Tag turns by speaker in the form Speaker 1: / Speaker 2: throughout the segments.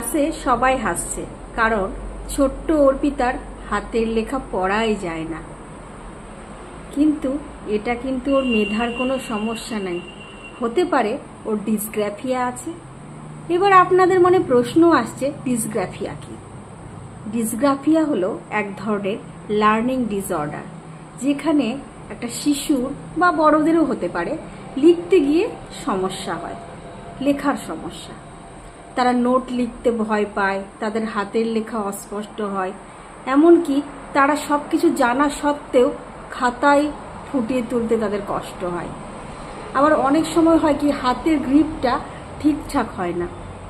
Speaker 1: ক্লাসে সবাই হাসছে, কারণ ছোট্ট অর্পিতার হাতের লেখা পড়াই যায় না। কিন্তু এটা কিন্তু ওর মেধার কোনো সমস্যা নাই, হতে পারে ওর ডিসগ্রাফিয়া আছে। এবার আপনাদের মনে প্রশ্ন আসছে, ডিসগ্রাফিয়া কি? ডিসগ্রাফিয়া হলো এক ধরনের লার্নিং ডিসঅর্ডার, যেখানে একটা শিশুর বা বড়দেরও হতে পারে লিখতে গিয়ে সমস্যা হয়, লেখার সমস্যা। তারা নোট লিখতে ভয় পায়, তাদের হাতের লেখা অস্পষ্ট হয়, এমনকি তারা সব কিছু জানা সত্ত্বেও খাতায় ফুটিয়ে তুলতে তাদের কষ্ট হয়। আবার অনেক সময় হয় কি, হাতের গ্রিপটা ঠিকঠাক হয় না,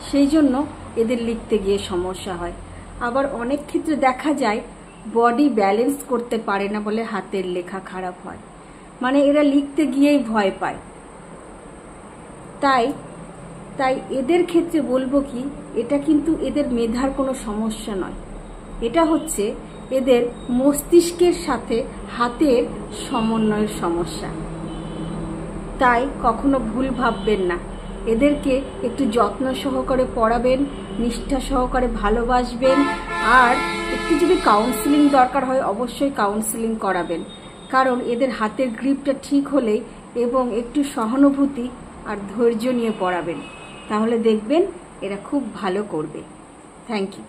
Speaker 1: সেই জন্য এদের লিখতে গিয়ে সমস্যা হয়। আবার অনেক ক্ষেত্রে দেখা যায় বডি ব্যালেন্স করতে পারে না বলে হাতের লেখা খারাপ হয়, মানে এরা লিখতে গিয়েই ভয় পায়। তাই এদের ক্ষেত্রে বলবো কি, এটা কিন্তু এদের মেধার কোনো সমস্যা নয়, এটা হচ্ছে এদের মস্তিষ্কের সাথে হাতের সমন্বয়ের সমস্যা। তাই কখনো ভুল ভাববেন না, এদেরকে একটু যত্ন সহকারে পড়াবেন, নিষ্ঠা সহকারে ভালোবাসবেন, আর একটু যদি কাউন্সিলিং দরকার হয় অবশ্যই কাউন্সিলিং করাবেন, কারণ এদের হাতের গ্রিপটা ঠিক হলেই এবং একটু সহানুভূতি আর ধৈর্য নিয়ে পড়াবেন, তাহলে দেখবেন এরা খুব ভালো করবে। Thank you.